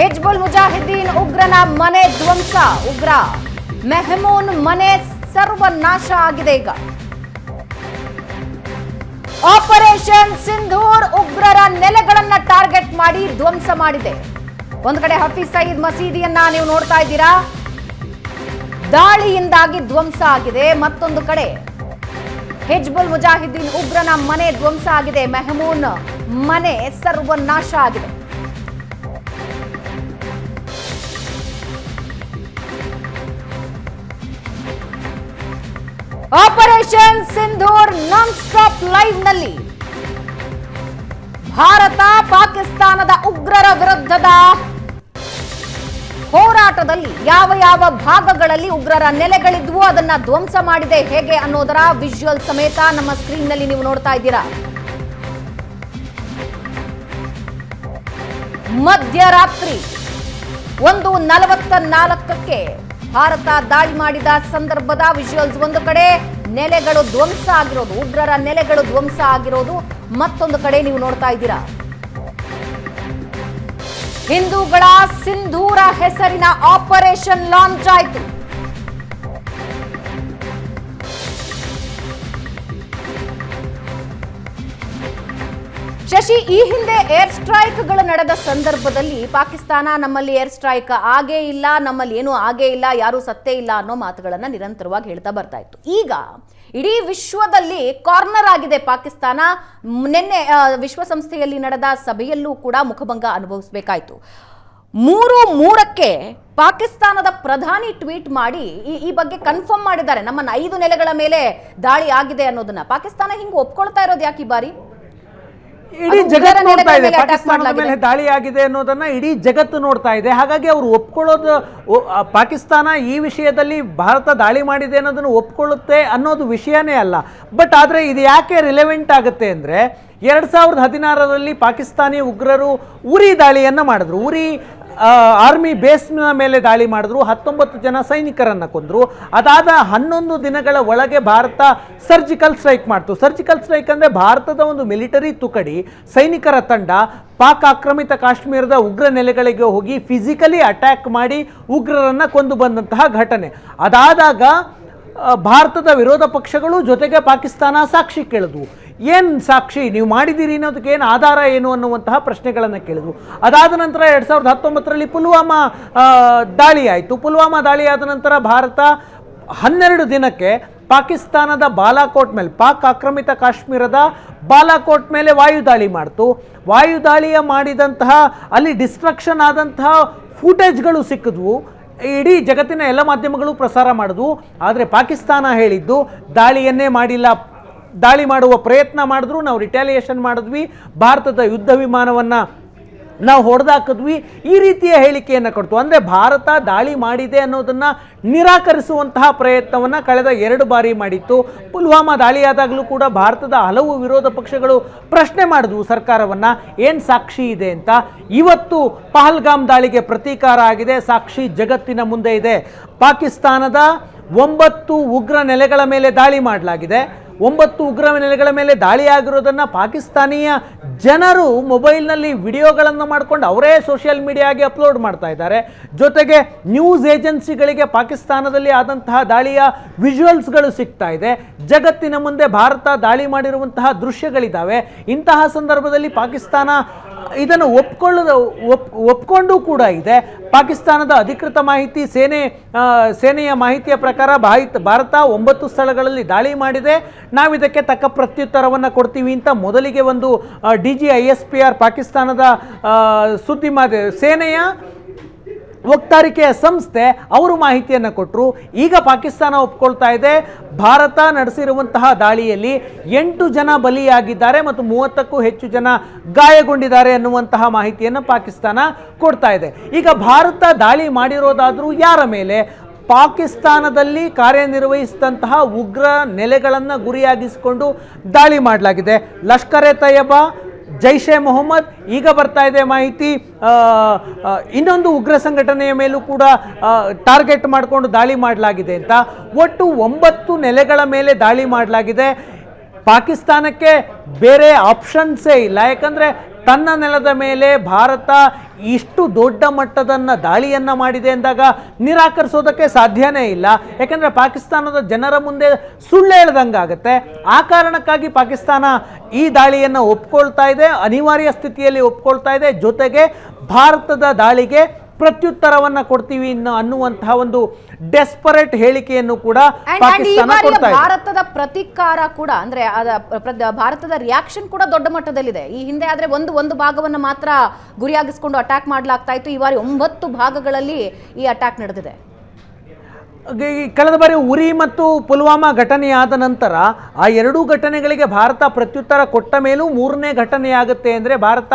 ಹಿಜ್ಬುಲ್ ಮುಜಾಹಿದ್ದೀನ್ ಉಗ್ರನ ಮನೆ ಧ್ವಂಸ. ಉಗ್ರ ಮೆಹಮೂನ್ ಮನೆ ಸರ್ವನಾಶ ಆಗಿದೆ. ಈಗ ಆಪರೇಷನ್ ಸಿಂಧೂರ್ ಉಗ್ರರ ನೆಲೆಗಳನ್ನ ಟಾರ್ಗೆಟ್ ಮಾಡಿ ಧ್ವಂಸ ಮಾಡಿದೆ. ಒಂದು ಕಡೆ ಹಫೀಜ್ ಸಯೀದ್ ಮಸೀದಿಯನ್ನ ನೀವು ನೋಡ್ತಾ ಇದ್ದೀರಾ, ದಾಳಿಯಿಂದಾಗಿ ಧ್ವಂಸ ಆಗಿದೆ. ಮತ್ತೊಂದು ಕಡೆ ಹಿಜ್ಬುಲ್ ಮುಜಾಹಿದ್ದೀನ್ ಉಗ್ರನ ಮನೆ ಧ್ವಂಸ ಆಗಿದೆ. ಮೆಹಮೂನ್ ಮನೆ ಸರ್ವನಾಶ ಆಗಿದೆ. Operation Sindoor non stop live ನಲ್ಲಿ ಭಾರತ ಪಾಕಿಸ್ತಾನದ ಉಗ್ರರ ವಿರುದ್ಧದ ಹೋರಾಟದಲ್ಲಿ ಯಾವ ಯಾವ ಭಾಗಗಳಲ್ಲಿ ಉಗ್ರರ ನೆಲೆಗಳಿದ್ವು ಅದನ್ನ ಧ್ವಂಸ ಮಾಡಿದೆ ಹೇಗೆ ಅನ್ನೋದರ ವಿಜುವಲ್ ಸಮೇತ ನಮ್ಮ ಸ್ಕ್ರೀನ್ ನಲ್ಲಿ ನೀವು ನೋಡ್ತಾ ಇದ್ದೀರಾ. ಮಧ್ಯರಾತ್ರಿ 1:44ಕ್ಕೆ ಭಾರತ ದಾಳಿ ಮಾಡಿದ ಸಂದರ್ಭದ ವಿಜುವಲ್ಸ್. ಒಂದು ಕಡೆ ನೆಲೆಗಳು ಧ್ವಂಸ ಆಗಿರೋದು, ಉಗ್ರರ ನೆಲೆಗಳು ಧ್ವಂಸ ಆಗಿರೋದು. ಮತ್ತೊಂದು ಕಡೆ ನೀವು ನೋಡ್ತಾ ಇದ್ದೀರಾ, ಹಿಂದೂಗಳ ಸಿಂಧೂರ ಹೆಸರಿನ ಆಪರೇಷನ್ ಲಾಂಚ್ ಆಯಿತು. ಶಶಿ, ಈ ಹಿಂದೆ ಏರ್ ಸ್ಟ್ರೈಕ್ಗಳು ನಡೆದ ಸಂದರ್ಭದಲ್ಲಿ ಪಾಕಿಸ್ತಾನ ನಮ್ಮಲ್ಲಿ ಏರ್ ಸ್ಟ್ರೈಕ್ ಆಗೇ ಇಲ್ಲ, ನಮ್ಮಲ್ಲಿ ಏನೂ ಆಗೇ ಇಲ್ಲ, ಯಾರೂ ಸತ್ತೇ ಇಲ್ಲ ಅನ್ನೋ ಮಾತುಗಳನ್ನ ನಿರಂತರವಾಗಿ ಹೇಳ್ತಾ ಬರ್ತಾ ಇತ್ತು. ಈಗ ಇಡೀ ವಿಶ್ವದಲ್ಲಿ ಕಾರ್ನರ್ ಆಗಿದೆ ಪಾಕಿಸ್ತಾನ. ನಿನ್ನೆ ವಿಶ್ವಸಂಸ್ಥೆಯಲ್ಲಿ ನಡೆದ ಸಭೆಯಲ್ಲೂ ಕೂಡ ಮುಖಭಂಗ ಅನುಭವಿಸಬೇಕಾಯಿತು. 3:03ಕ್ಕೆ ಪಾಕಿಸ್ತಾನದ ಪ್ರಧಾನಿ ಟ್ವೀಟ್ ಮಾಡಿ ಈ ಬಗ್ಗೆ ಕನ್ಫರ್ಮ್ ಮಾಡಿದ್ದಾರೆ, ನಮ್ಮ 5 ನೆಲೆಗಳ ಮೇಲೆ ದಾಳಿ ಆಗಿದೆ ಅನ್ನೋದನ್ನ. ಪಾಕಿಸ್ತಾನ ಹಿಂಗೆ ಒಪ್ಕೊಳ್ತಾ ಇರೋದು ಯಾಕೆ ಈ ಬಾರಿ? ಇಡೀ ಜಗತ್ತು ನೋಡ್ತಾ ಇದೆ ಪಾಕಿಸ್ತಾನದ ಮೇಲೆ ದಾಳಿ ಆಗಿದೆ ಅನ್ನೋದನ್ನ ಇಡೀ ಜಗತ್ತು ನೋಡ್ತಾ ಇದೆ. ಹಾಗಾಗಿ ಅವರು ಒಪ್ಕೊಳ್ಳೋದು, ಪಾಕಿಸ್ತಾನ ಈ ವಿಷಯದಲ್ಲಿ ಭಾರತ ದಾಳಿ ಮಾಡಿದೆ ಅನ್ನೋದನ್ನು ಒಪ್ಕೊಳ್ಳುತ್ತೆ ಅನ್ನೋದು ವಿಷಯನೇ ಅಲ್ಲ. ಬಟ್ ಆದರೆ ಇದು ಯಾಕೆ ರಿಲೆವೆಂಟ್ ಆಗುತ್ತೆ ಅಂದರೆ 2016ರಲ್ಲಿ ಪಾಕಿಸ್ತಾನಿ ಉಗ್ರರು ಉರಿ ದಾಳಿಯನ್ನು ಮಾಡಿದ್ರು. ಉರಿ ಆರ್ಮಿ ಬೇಸ್ನ ಮೇಲೆ ದಾಳಿ ಮಾಡಿದ್ರು, 19 ಜನ ಸೈನಿಕರನ್ನು ಕೊಂದರು. ಅದಾದ 11 ದಿನಗಳ ಒಳಗೆ ಭಾರತ ಸರ್ಜಿಕಲ್ ಸ್ಟ್ರೈಕ್ ಮಾಡ್ತು. ಸರ್ಜಿಕಲ್ ಸ್ಟ್ರೈಕ್ ಅಂದರೆ ಭಾರತದ ಒಂದು ಮಿಲಿಟರಿ ತುಕಡಿ, ಸೈನಿಕರ ತಂಡ ಪಾಕ್ ಆಕ್ರಮಿತ ಕಾಶ್ಮೀರದ ಉಗ್ರ ನೆಲೆಗಳಿಗೆ ಹೋಗಿ ಫಿಸಿಕಲಿ ಅಟ್ಯಾಕ್ ಮಾಡಿ ಉಗ್ರರನ್ನು ಕೊಂದು ಬಂದಂತಹ ಘಟನೆ. ಅದಾದಾಗ ಭಾರತದ ವಿರೋಧ ಪಕ್ಷಗಳು ಜೊತೆಗೆ ಪಾಕಿಸ್ತಾನ ಸಾಕ್ಷಿ ಕೇಳಿದ್ವು. ಏನು ಸಾಕ್ಷಿ ನೀವು ಮಾಡಿದ್ದೀರಿ ಅನ್ನೋದಕ್ಕೆ ಏನು ಆಧಾರ ಏನು ಅನ್ನುವಂತಹ ಪ್ರಶ್ನೆಗಳನ್ನು ಕೇಳಿದ್ವು. ಅದಾದ ನಂತರ 2019ರಲ್ಲಿ ಪುಲ್ವಾಮಾ ದಾಳಿ ಆಯಿತು. ಪುಲ್ವಾಮಾ ದಾಳಿ ಆದ ನಂತರ ಭಾರತ 12 ದಿನಕ್ಕೆ ಪಾಕಿಸ್ತಾನದ ಬಾಲಾಕೋಟ್ ಮೇಲೆ, ಪಾಕ್ ಆಕ್ರಮಿತ ಕಾಶ್ಮೀರದ ಬಾಲಾಕೋಟ್ ಮೇಲೆ ವಾಯುದಾಳಿ ಮಾಡ್ತು. ವಾಯುದಾಳಿಯ ಮಾಡಿದಂತಹ ಅಲ್ಲಿ ಡಿಸ್ಟ್ರಕ್ಷನ್ ಆದಂತಹ ಫೂಟೇಜ್ಗಳು ಸಿಕ್ಕಿದ್ವು. ಇಡೀ ಜಗತ್ತಿನ ಎಲ್ಲ ಮಾಧ್ಯಮಗಳು ಪ್ರಸಾರ ಮಾಡಿದ್ವು. ಆದರೆ ಪಾಕಿಸ್ತಾನ ಹೇಳಿದ್ದು ದಾಳಿಯನ್ನೇ ಮಾಡಿಲ್ಲ, ದಾಳಿ ಮಾಡುವ ಪ್ರಯತ್ನ ಮಾಡಿದ್ರು, ನಾವು ರಿಟ್ಯಾಲಿಯೇಷನ್ ಮಾಡಿದ್ವಿ, ಭಾರತದ ಯುದ್ಧ ವಿಮಾನವನ್ನು ನಾವು ಹೊಡೆದಾಕಿದ್ವಿ, ಈ ರೀತಿಯ ಹೇಳಿಕೆಯನ್ನು ಕೊಡ್ತು. ಅಂದರೆ ಭಾರತ ದಾಳಿ ಮಾಡಿದೆ ಅನ್ನೋದನ್ನು ನಿರಾಕರಿಸುವಂತಹ ಪ್ರಯತ್ನವನ್ನು ಕಳೆದ 2 ಬಾರಿ ಮಾಡಿತ್ತು. ಪುಲ್ವಾಮಾ ದಾಳಿಯಾದಾಗಲೂ ಕೂಡ ಭಾರತದ ಹಲವು ವಿರೋಧ ಪಕ್ಷಗಳು ಪ್ರಶ್ನೆ ಮಾಡಿದ್ವು ಸರ್ಕಾರವನ್ನು, ಏನು ಸಾಕ್ಷಿ ಇದೆ ಅಂತ. ಇವತ್ತು ಪಹಲ್ಗಾಮ್ ದಾಳಿಗೆ ಪ್ರತೀಕಾರ ಆಗಿದೆ, ಸಾಕ್ಷಿ ಜಗತ್ತಿನ ಮುಂದೆ ಇದೆ. ಪಾಕಿಸ್ತಾನದ 9 ಉಗ್ರ ನೆಲೆಗಳ ಮೇಲೆ ದಾಳಿ ಮಾಡಲಾಗಿದೆ. 9 ಉಗ್ರ ನೆಲೆಗಳ ಮೇಲೆ ದಾಳಿ ಆಗಿರೋದನ್ನು ಪಾಕಿಸ್ತಾನಿಯ ಜನರು ಮೊಬೈಲ್ನಲ್ಲಿ ವಿಡಿಯೋಗಳನ್ನು ಮಾಡಿಕೊಂಡು ಅವರೇ ಸೋಷಿಯಲ್ ಮೀಡಿಯಾಗೆ ಅಪ್ಲೋಡ್ ಮಾಡ್ತಾ ಇದ್ದಾರೆ. ಜೊತೆಗೆ ನ್ಯೂಸ್ ಏಜೆನ್ಸಿಗಳಿಗೆ ಪಾಕಿಸ್ತಾನದಲ್ಲಿ ಆದಂತಹ ದಾಳಿಯ ವಿಜುವಲ್ಸ್ಗಳು ಸಿಗ್ತಾ ಇದೆ. ಜಗತ್ತಿನ ಮುಂದೆ ಭಾರತ ದಾಳಿ ಮಾಡಿರುವಂತಹ ದೃಶ್ಯಗಳಿದ್ದಾವೆ. ಇಂತಹ ಸಂದರ್ಭದಲ್ಲಿ ಪಾಕಿಸ್ತಾನ ಇದನ್ನು ಒಪ್ಕೊಂಡು ಕೂಡ ಇದೆ. ಪಾಕಿಸ್ತಾನದ ಅಧಿಕೃತ ಮಾಹಿತಿ, ಸೇನೆಯ ಮಾಹಿತಿಯ ಪ್ರಕಾರ ಭಾರತ 9 ಸ್ಥಳಗಳಲ್ಲಿ ದಾಳಿ ಮಾಡಿದೆ, ನಾವು ಇದಕ್ಕೆ ತಕ್ಕ ಪ್ರತ್ಯುತ್ತರವನ್ನು ಕೊಡ್ತೀವಿ ಅಂತ ಮೊದಲಿಗೆ ಒಂದು DGISPR ಪಾಕಿಸ್ತಾನದ ಸುದ್ದಿ ಸೇನೆಯ ವಕ್ತಾರಿಕೆಯ ಸಂಸ್ಥೆ ಅವರು ಮಾಹಿತಿಯನ್ನು ಕೊಟ್ಟರು. ಈಗ ಪಾಕಿಸ್ತಾನ ಒಪ್ಕೊಳ್ತಾ ಇದೆ ಭಾರತ ನಡೆಸಿರುವಂತಹ ದಾಳಿಯಲ್ಲಿ 8 ಜನ ಬಲಿಯಾಗಿದ್ದಾರೆ ಮತ್ತು 30ಕ್ಕೂ ಹೆಚ್ಚು ಜನ ಗಾಯಗೊಂಡಿದ್ದಾರೆ ಅನ್ನುವಂತಹ ಮಾಹಿತಿಯನ್ನು ಪಾಕಿಸ್ತಾನ ಕೊಡ್ತಾ ಇದೆ. ಈಗ ಭಾರತ ದಾಳಿ ಮಾಡಿರೋದಾದರೂ ಯಾರ ಮೇಲೆ? ಪಾಕಿಸ್ತಾನದಲ್ಲಿ ಕಾರ್ಯನಿರ್ವಹಿಸಿದಂತಹ ಉಗ್ರ ನೆಲೆಗಳನ್ನು ಗುರಿಯಾಗಿಸಿಕೊಂಡು ದಾಳಿ ಮಾಡಲಾಗಿದೆ. ಲಷ್ಕರ್ ಎ ತಯ್ಯಬಾ, ಜೈಷ್ ಎ ಮೊಹಮ್ಮದ್, ಈಗ ಬರ್ತಾ ಇದೆ ಮಾಹಿತಿ ಇನ್ನೊಂದು ಉಗ್ರ ಸಂಘಟನೆಯ ಮೇಲೂ ಕೂಡ ಟಾರ್ಗೆಟ್ ಮಾಡಿಕೊಂಡು ದಾಳಿ ಮಾಡಲಾಗಿದೆ ಅಂತ. ಒಟ್ಟು 9 ನೆಲೆಗಳ ಮೇಲೆ ದಾಳಿ ಮಾಡಲಾಗಿದೆ. ಪಾಕಿಸ್ತಾನಕ್ಕೆ ಬೇರೆ ಆಪ್ಷನ್ಸೇ ಇಲ್ಲ. ಯಾಕಂದರೆ ತನ್ನ ನೆಲದ ಮೇಲೆ ಭಾರತ ಇಷ್ಟು ದೊಡ್ಡ ಮಟ್ಟದನ್ನ ದಾಳಿಯನ್ನು ಮಾಡಿದೆ ಅಂದಾಗ ನಿರಾಕರಿಸೋದಕ್ಕೆ ಸಾಧ್ಯನೇ ಇಲ್ಲ. ಯಾಕಂದರೆ ಪಾಕಿಸ್ತಾನದ ಜನರ ಮುಂದೆ ಸುಳ್ಳು ಹೇಳ್ದಂಗಾಗತ್ತೆ. ಆ ಕಾರಣಕ್ಕಾಗಿ ಪಾಕಿಸ್ತಾನ ಈ ದಾಳಿಯನ್ನು ಒಪ್ಕೊಳ್ತಾ ಇದೆ, ಅನಿವಾರ್ಯ ಸ್ಥಿತಿಯಲ್ಲಿ ಒಪ್ಕೊಳ್ತಾ ಇದೆ. ಜೊತೆಗೆ ಭಾರತದ ದಾಳಿಗೆ ಪ್ರತ್ಯುತ್ತರವನ್ನ ಕೊಡ್ತೀವಿ ಅನ್ನುವಂತಹ ಒಂದು ಡೆಸ್ಪರೇಟ್ ಹೇಳಿಕೆಯನ್ನು ಕೂಡ ಪಾಕಿಸ್ತಾನ ಕೊಡ್ತಾ ಇದೆ. ಭಾರತದ ಪ್ರತಿಕಾರ ಕೂಡ ಅಂದ್ರೆ ಭಾರತದ ರಿಯಾಕ್ಷನ್ ಕೂಡ ದೊಡ್ಡ ಮಟ್ಟದಲ್ಲಿದೆ. ಈ ಹಿಂದೆ ಆದ್ರೆ ಒಂದು ಭಾಗವನ್ನ ಮಾತ್ರ ಗುರಿಯಾಗಿಸಿಕೊಂಡು ಅಟ್ಯಾಕ್ ಮಾಡಲಾಗ್ತಾ ಇತ್ತು. ಈ ಬಾರಿ 9 ಭಾಗಗಳಲ್ಲಿ ಈ ಅಟ್ಯಾಕ್ ನಡೆದಿದೆ. ಕಳೆದ ಬಾರಿ ಉರಿ ಮತ್ತು ಪುಲ್ವಾಮಾ ಘಟನೆಯಾದ ನಂತರ ಆ ಎರಡೂ ಘಟನೆಗಳಿಗೆ ಭಾರತ ಪ್ರತ್ಯುತ್ತರ ಕೊಟ್ಟ ಮೇಲೂ ಮೂರನೇ ಘಟನೆಯಾಗುತ್ತೆ ಅಂದರೆ ಭಾರತ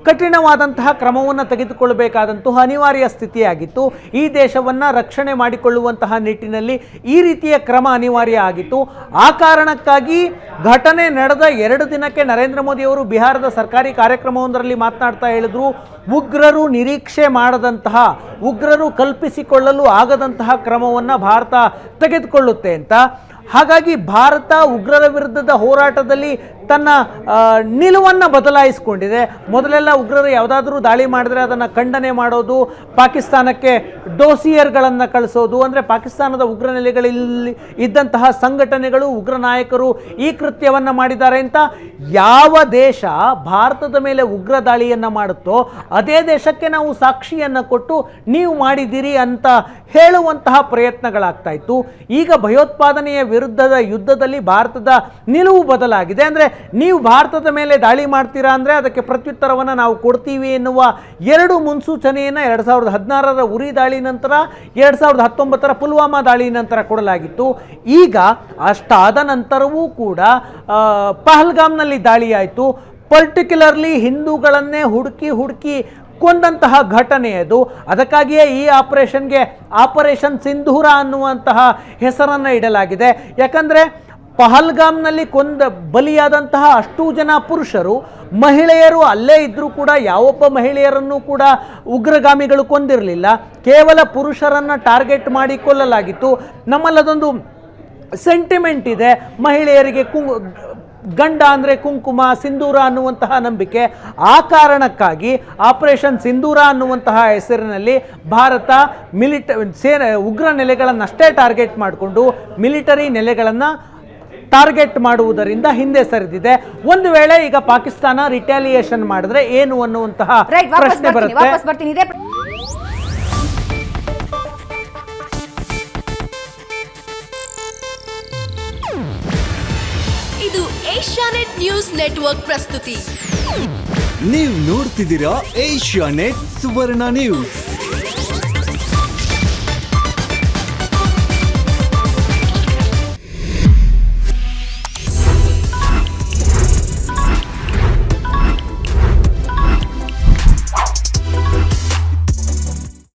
ಕಠಿಣವಾದಂತಹ ಕ್ರಮವನ್ನು ತೆಗೆದುಕೊಳ್ಳಬೇಕಾದಂತಹ ಅನಿವಾರ್ಯ ಸ್ಥಿತಿಯಾಗಿತ್ತು. ಈ ದೇಶವನ್ನು ರಕ್ಷಣೆ ಮಾಡಿಕೊಳ್ಳುವಂತಹ ನಿಟ್ಟಿನಲ್ಲಿ ಈ ರೀತಿಯ ಕ್ರಮ ಅನಿವಾರ್ಯ ಆಗಿತ್ತು. ಆ ಕಾರಣಕ್ಕಾಗಿ ಘಟನೆ ನಡೆದ 2 ದಿನಕ್ಕೆ ನರೇಂದ್ರ ಮೋದಿಯವರು ಬಿಹಾರದ ಸರ್ಕಾರಿ ಕಾರ್ಯಕ್ರಮವೊಂದರಲ್ಲಿ ಮಾತನಾಡ್ತಾ ಹೇಳಿದ್ರು, ಉಗ್ರರು ನಿರೀಕ್ಷೆ ಮಾಡದಂತಹ, ಉಗ್ರರು ಕಲ್ಪಿಸಿಕೊಳ್ಳಲು ಆಗದಂತಹ ಕ್ರಮವನ್ನು ಭಾರತ ತೆಗೆದುಕೊಳ್ಳುತ್ತೆ ಅಂತ. ಹಾಗಾಗಿ ಭಾರತ ಉಗ್ರರ ವಿರುದ್ಧದ ಹೋರಾಟದಲ್ಲಿ ತನ್ನ ನಿಲುವನ್ನು ಬದಲಾಯಿಸಿಕೊಂಡಿದೆ. ಮೊದಲೆಲ್ಲ ಉಗ್ರರು ಯಾವುದಾದ್ರೂ ದಾಳಿ ಮಾಡಿದ್ರೆ ಅದನ್ನು ಖಂಡನೆ ಮಾಡೋದು, ಪಾಕಿಸ್ತಾನಕ್ಕೆ ಡೋಸಿಯರ್ಗಳನ್ನು ಕಳಿಸೋದು, ಅಂದರೆ ಪಾಕಿಸ್ತಾನದ ಉಗ್ರ ನೆಲೆಗಳಲ್ಲಿ ಇದ್ದಂತಹ ಸಂಘಟನೆಗಳು, ಉಗ್ರ ನಾಯಕರು ಈ ಕೃತ್ಯವನ್ನು ಮಾಡಿದ್ದಾರೆ ಅಂತ. ಯಾವ ದೇಶ ಭಾರತದ ಮೇಲೆ ಉಗ್ರ ದಾಳಿಯನ್ನು ಮಾಡುತ್ತೋ ಅದೇ ದೇಶಕ್ಕೆ ನಾವು ಸಾಕ್ಷಿಯನ್ನು ಕೊಟ್ಟು ನೀವು ಮಾಡಿದ್ದೀರಿ ಅಂತ ಹೇಳುವಂತಹ ಪ್ರಯತ್ನಗಳಾಗ್ತಾ ಇತ್ತು. ಈಗ ಭಯೋತ್ಪಾದನೆಯ ವಿರುದ್ಧದ ಯುದ್ಧದಲ್ಲಿ ಭಾರತದ ನಿಲುವು ಬದಲಾಗಿದೆ. ಅಂದರೆ ನೀವು ಭಾರತದ ಮೇಲೆ ದಾಳಿ ಮಾಡ್ತೀರಾ ಅಂದರೆ ಅದಕ್ಕೆ ಪ್ರತ್ಯುತ್ತರವನ್ನು ನಾವು ಕೊಡ್ತೀವಿ ಎನ್ನುವ 2 ಮುನ್ಸೂಚನೆಯನ್ನು 2016ರ ಉರಿ ದಾಳಿ ನಂತರ, 2019ರ ಪುಲ್ವಾಮಾ ದಾಳಿ ನಂತರ ಕೊಡಲಾಗಿತ್ತು. ಈಗ ಅಷ್ಟಾದ ನಂತರವೂ ಕೂಡ ಪಹಲ್ಗಾಮ್ನಲ್ಲಿ ದಾಳಿ ಆಯಿತು. ಪರ್ಟಿಕ್ಯುಲರ್ಲಿ ಹಿಂದೂಗಳನ್ನೇ ಹುಡುಕಿ ಕೊಂದಂತಹ ಘಟನೆ ಅದು. ಅದಕ್ಕಾಗಿಯೇ ಈ ಆಪರೇಷನ್ಗೆ ಆಪರೇಷನ್ ಸಿಂಧೂರ ಅನ್ನುವಂತಹ ಹೆಸರನ್ನು ಇಡಲಾಗಿದೆ. ಯಾಕಂದರೆ ಪಹಲ್ಗಾಮ್ನಲ್ಲಿ ಬಲಿಯಾದಂತಹ ಅಷ್ಟೂ ಜನ ಪುರುಷರು, ಮಹಿಳೆಯರು ಅಲ್ಲೇ ಇದ್ದರೂ ಕೂಡ ಯಾವೊಬ್ಬ ಮಹಿಳೆಯರನ್ನು ಕೂಡ ಉಗ್ರಗಾಮಿಗಳು ಕೊಂದಿರಲಿಲ್ಲ. ಕೇವಲ ಪುರುಷರನ್ನು ಟಾರ್ಗೆಟ್ ಮಾಡಿ ಕೊಲ್ಲಲಾಗಿತ್ತು. ನಮ್ಮಲ್ಲದೊಂದು ಸೆಂಟಿಮೆಂಟ್ ಇದೆ, ಮಹಿಳೆಯರಿಗೆ ಗಂಡ ಅಂದರೆ ಕುಂಕುಮ, ಸಿಂಧೂರ ಅನ್ನುವಂತಹ ನಂಬಿಕೆ. ಆ ಕಾರಣಕ್ಕಾಗಿ ಆಪರೇಷನ್ ಸಿಂಧೂರ ಅನ್ನುವಂತಹ ಹೆಸರಿನಲ್ಲಿ ಭಾರತ ಉಗ್ರ ನೆಲೆಗಳನ್ನಷ್ಟೇ ಟಾರ್ಗೆಟ್ ಮಾಡಿಕೊಂಡು ಮಿಲಿಟರಿ ನೆಲೆಗಳನ್ನು ಟಾರ್ಗೆಟ್ ಮಾಡುವುದರಿಂದ ಹಿಂದೆ ಸರಿದಿದೆ. ಒಂದು ವೇಳೆ ಈಗ ಪಾಕಿಸ್ತಾನ ರಿಟ್ಯಾಲಿಯೇಷನ್ ಮಾಡಿದ್ರೆ ಏನು ಅನ್ನುವಂತಹ ಪ್ರಶ್ನೆ ಬರುತ್ತೆ. ಇದು ಏಷ್ಯಾನೆಟ್ ನ್ಯೂಸ್ ನೆಟ್ವರ್ಕ್ ಪ್ರಸ್ತುತಿ. ನೀವು ನೋಡ್ತಿದ್ದೀರಾ ಏಷ್ಯಾನೆಟ್ ಸುವರ್ಣ ನ್ಯೂಸ್.